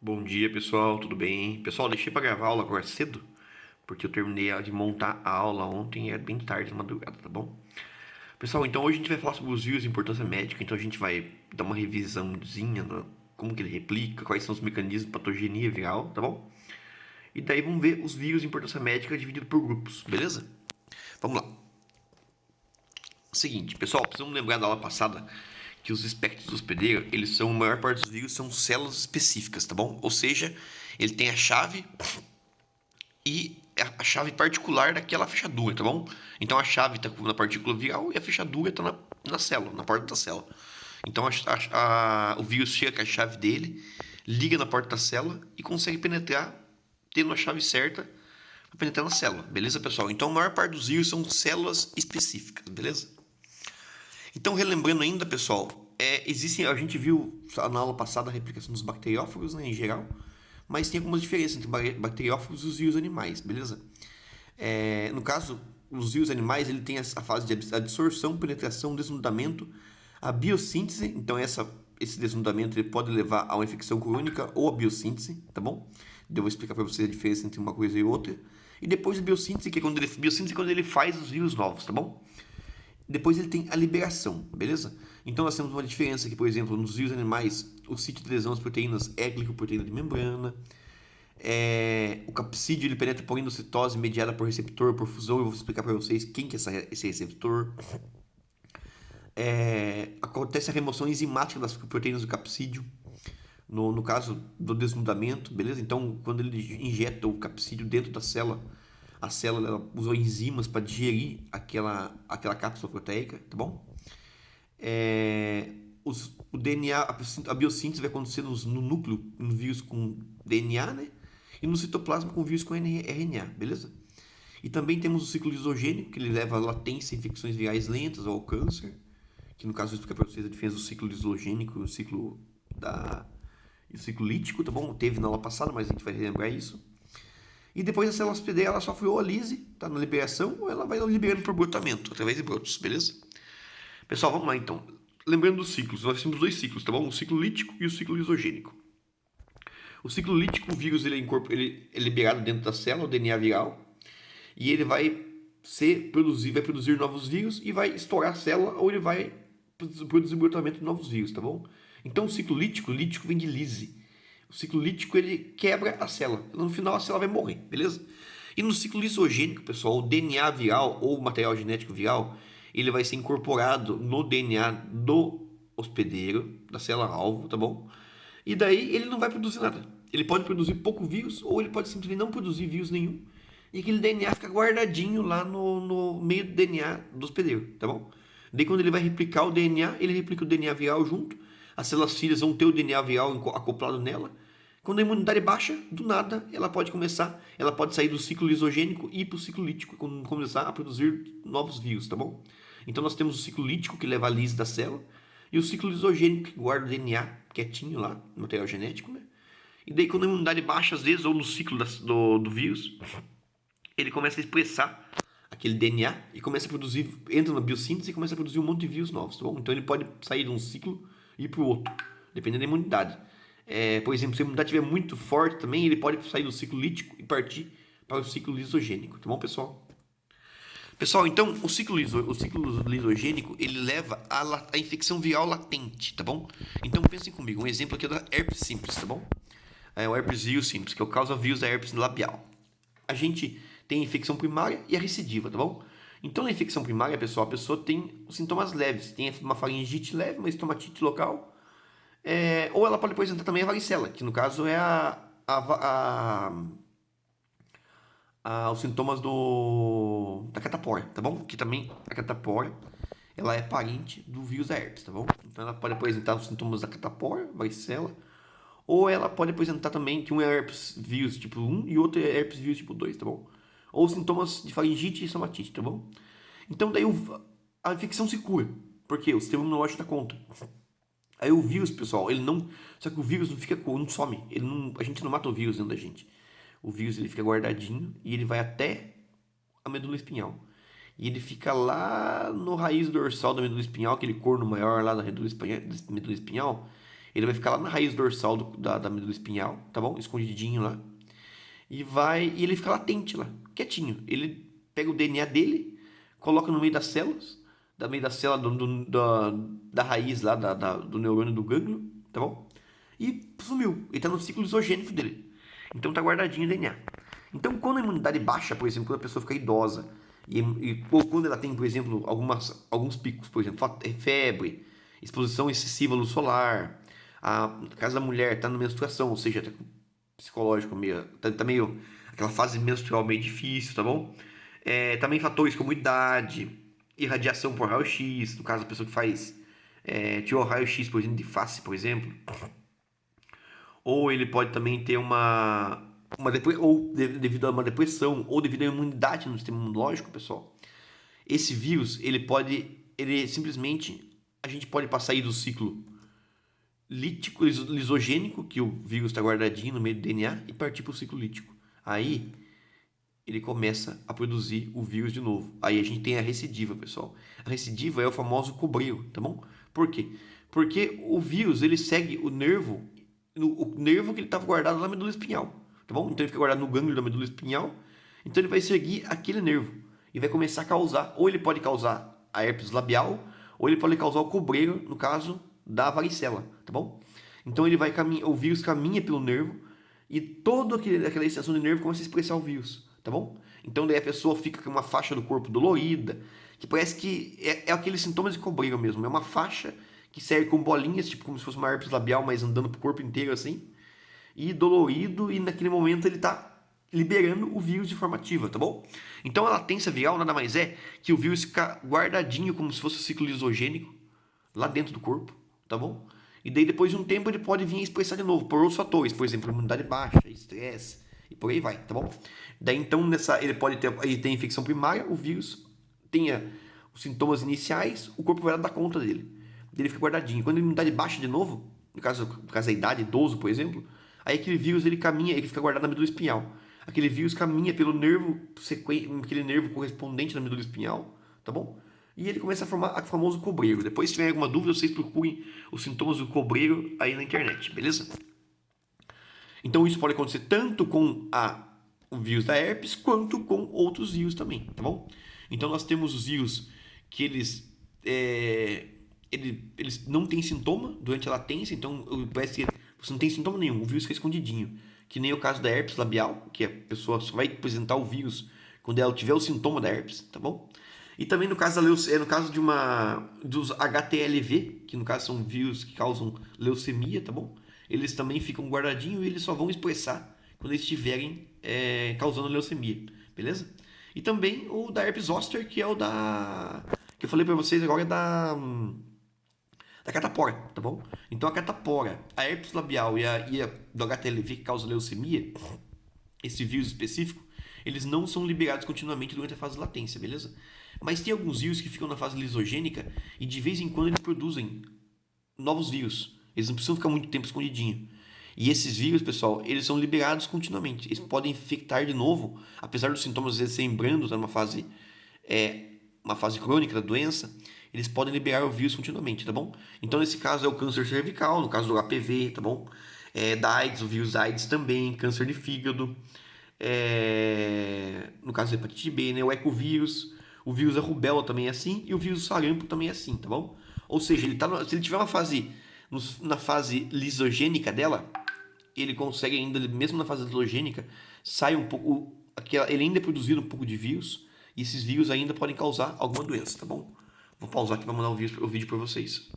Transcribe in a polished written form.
Bom dia, pessoal, tudo bem? Pessoal, deixei para gravar a aula agora cedo, porque eu terminei de montar a aula ontem e é bem tarde, de madrugada, tá bom? Pessoal, então hoje a gente vai falar sobre os vírus de importância médica, então a gente vai dar uma revisãozinha na como que ele replica, quais são os mecanismos de patogenia viral, tá bom? E daí vamos ver os vírus de importância médica divididos por grupos, beleza? Vamos lá. Seguinte, pessoal, precisamos lembrar da aula passada que os espectros do hospedeiro, eles são, a maior parte dos vírus são células específicas, tá bom? Ou seja, ele tem a chave e a chave particular daquela fechadura, tá bom? Então a chave está na partícula viral e a fechadura está na célula, na porta da célula. Então o vírus chega com a chave dele, liga na porta da célula e consegue penetrar, tendo a chave certa para penetrar na célula, beleza, pessoal? Então a maior parte dos vírus são células específicas, beleza? Então, relembrando ainda, pessoal, existem, a gente viu na aula passada a replicação dos bacteriófagos, né, em geral, mas tem algumas diferenças entre bacteriófagos e os vírus animais, beleza? No caso, os vírus animais ele tem a fase de absorção, penetração, desnudamento, a biossíntese, então esse desnudamento ele pode levar a uma infecção crônica ou a biossíntese, tá bom? Eu vou explicar para vocês a diferença entre uma coisa e outra. E depois a biossíntese, que é quando ele faz os vírus novos, tá bom? Depois ele tem a liberação, beleza? Então nós temos uma diferença aqui, por exemplo, nos vírus animais, o sítio de lesão das proteínas é glicoproteína de membrana. O capsídeo ele penetra por endocitose mediada por receptor, por fusão. Eu vou explicar para vocês quem que é esse receptor. Acontece a remoção enzimática das proteínas do capsídeo, no caso do desnudamento, beleza? Então, quando ele injeta o capsídeo dentro da célula, a célula ela usa enzimas para digerir aquela cápsula proteica, tá bom? O DNA, a biossíntese vai acontecer no núcleo, no vírus com DNA, né? E no citoplasma com vírus com RNA, beleza? E também temos o ciclo lisogênico, que ele leva a latência a infecções virais lentas ou ao câncer, que no caso eu explicar para vocês a diferença do ciclo lisogênico e o ciclo lítico, tá bom? Teve na aula passada, mas a gente vai relembrar isso. E depois a célula hospedeira ela sofre ou a lise, tá na liberação, ou ela vai liberando por brotamento, através de brotos, beleza? Pessoal, vamos lá então. Lembrando dos ciclos, nós temos dois ciclos, tá bom? O ciclo lítico e o ciclo lisogênico. O ciclo lítico, o vírus ele é liberado dentro da célula, o DNA viral, e ele vai produzir novos vírus e vai estourar a célula ou ele vai produzir brotamento de novos vírus, tá bom? Então o ciclo lítico vem de lise. O ciclo lítico ele quebra a célula. No final a célula vai morrer, beleza? E no ciclo lisogênico, pessoal, o DNA viral ou o material genético viral, ele vai ser incorporado no DNA do hospedeiro, da célula-alvo, tá bom? E daí ele não vai produzir nada. Ele pode produzir pouco vírus ou ele pode simplesmente não produzir vírus nenhum. E aquele DNA fica guardadinho lá no meio do DNA do hospedeiro, tá bom? Daí quando ele vai replicar o DNA, ele replica o DNA viral junto. As células filhas vão ter o DNA viral acoplado nela. Quando a imunidade baixa, do nada, ela pode sair do ciclo lisogênico e ir para o ciclo lítico, e começar a produzir novos vírus, tá bom? Então nós temos o ciclo lítico, que leva a lise da célula, e o ciclo lisogênico, que guarda o DNA quietinho lá, no material genético, né? E daí quando a imunidade baixa, às vezes, ou no ciclo do vírus, ele começa a expressar aquele DNA e começa a produzir, entra na biossíntese e começa a produzir um monte de vírus novos, tá bom? Então ele pode sair de um ciclo e ir para o outro, dependendo da imunidade. Por exemplo, se a imunidade estiver muito forte também, ele pode sair do ciclo lítico e partir para o ciclo lisogênico, tá bom, pessoal? Pessoal, então o ciclo lisogênico ele leva a infecção viral latente, tá bom? Então pensem comigo, um exemplo aqui é da herpes simples, tá bom? O herpes vírus simples, que é o causa-vírus da herpes labial. A gente tem a infecção primária e a recidiva, tá bom? Então na infecção primária, pessoal, a pessoa tem os sintomas leves, tem uma faringite leve, uma estomatite local, ou ela pode apresentar também a varicela, que no caso é os sintomas da catapora, tá bom? Que também a catapora, ela é parente do vírus da herpes, tá bom? Então ela pode apresentar os sintomas da catapora, varicela, ou ela pode apresentar também que um é herpes vírus tipo 1 e outro é herpes vírus tipo 2, tá bom? Ou sintomas de faringite e estomatite, tá bom? Então daí a infecção se cura, porque o sistema imunológico dá conta. Aí o vírus, pessoal, ele não. Só que o vírus não some. A gente não mata o vírus dentro da gente. O vírus ele fica guardadinho e ele vai até a medula espinhal. E ele fica lá no raiz dorsal da medula espinhal, aquele corno maior lá da medula espinhal. Ele vai ficar lá na raiz dorsal da medula espinhal, tá bom? Escondidinho lá. E ele fica latente lá, quietinho. Ele pega o DNA dele, coloca no meio das células, da meio da célula da raiz lá, do neurônio do gânglio, tá bom? E sumiu. Ele tá no ciclo lisogênico dele. Então tá guardadinho o DNA. Então quando a imunidade baixa, por exemplo, quando a pessoa fica idosa, ou quando ela tem, por exemplo, alguns picos, por exemplo, febre, exposição excessiva à luz solar, no caso da mulher, está na menstruação, ou seja, tá com psicológico meio, tá meio aquela fase menstrual meio difícil, tá bom? Também fatores como idade, irradiação por raio-x, no caso da pessoa que faz tirou raio-x, por exemplo, de face, por exemplo, ou ele pode também ter devido a uma depressão, ou devido à imunidade no sistema imunológico, pessoal. Esse vírus, ele simplesmente, a gente pode passar aí do ciclo lítico, lisogênico, que o vírus está guardadinho no meio do DNA, e partir para o ciclo lítico. Aí, ele começa a produzir o vírus de novo. Aí a gente tem a recidiva, pessoal. A recidiva é o famoso cobreiro, tá bom? Por quê? Porque o vírus, ele segue o nervo que ele estava guardado na medula espinhal, tá bom? Então ele fica guardado no gânglio da medula espinhal, então ele vai seguir aquele nervo e vai começar a causar, ou ele pode causar a herpes labial, ou ele pode causar o cobreiro, no caso da varicela, tá bom? Então ele vai o vírus caminha pelo nervo e toda aquela extensão de nervo começa a expressar o vírus, tá bom? Então daí a pessoa fica com uma faixa do corpo dolorida, que parece que é aqueles sintomas de cobreiro mesmo, é uma faixa que serve com bolinhas, tipo como se fosse uma herpes labial, mas andando pro corpo inteiro assim, e dolorido, e naquele momento ele tá liberando o vírus de forma ativa, tá bom? Então a latência viral nada mais é que o vírus fica guardadinho como se fosse um ciclo lisogênico lá dentro do corpo, tá bom? E daí depois de um tempo ele pode vir a expressar de novo por outros fatores, por exemplo, imunidade baixa, estresse e por aí vai, tá bom? Daí então ele tem infecção primária, o vírus tenha os sintomas iniciais, o corpo vai lá dar conta dele. Ele fica guardadinho. Quando a imunidade baixa de novo, no caso da idade, idoso, por exemplo, aí aquele vírus ele caminha, ele fica guardado na medula espinhal. Aquele vírus caminha pelo nervo aquele nervo correspondente na medula espinhal, tá bom? E ele começa a formar o famoso cobreiro. Depois, se tiver alguma dúvida, vocês procurem os sintomas do cobreiro aí na internet, beleza? Então isso pode acontecer tanto com o vírus da herpes, quanto com outros vírus também, tá bom? Então nós temos os vírus que eles não têm sintoma durante a latência, então parece que você não tem sintoma nenhum, o vírus fica escondidinho. Que nem o caso da herpes labial, que a pessoa só vai apresentar o vírus quando ela tiver o sintoma da herpes, tá bom? E também no caso dos HTLV, que no caso são vírus que causam leucemia, tá bom? Eles também ficam guardadinhos e eles só vão expressar quando eles estiverem causando leucemia, beleza? E também o da herpes zoster, que é o que eu falei pra vocês agora, da catapora, tá bom? Então a catapora, a herpes labial e a do HTLV que causa leucemia, esse vírus específico, eles não são liberados continuamente durante a fase de latência, beleza? Mas tem alguns vírus que ficam na fase lisogênica e de vez em quando eles produzem novos vírus. Eles não precisam ficar muito tempo escondidinho. E esses vírus, pessoal, eles são liberados continuamente. Eles podem infectar de novo, apesar dos sintomas às vezes serem brandos, tá numa fase uma fase crônica da doença, eles podem liberar o vírus continuamente, tá bom? Então, nesse caso, é o câncer cervical, no caso do HPV, tá bom? Da AIDS, o vírus da AIDS também, câncer de fígado, no caso da hepatite B, né? O ecovírus, o vírus da rubéola também é assim, e o vírus do sarampo também é assim, tá bom? Ou seja, se ele tiver na fase lisogênica dela, ele consegue ainda, mesmo na fase lisogênica, sai um pouco, ele ainda é produzido um pouco de vírus, e esses vírus ainda podem causar alguma doença, tá bom? Vou pausar aqui para mandar o vídeo para vocês.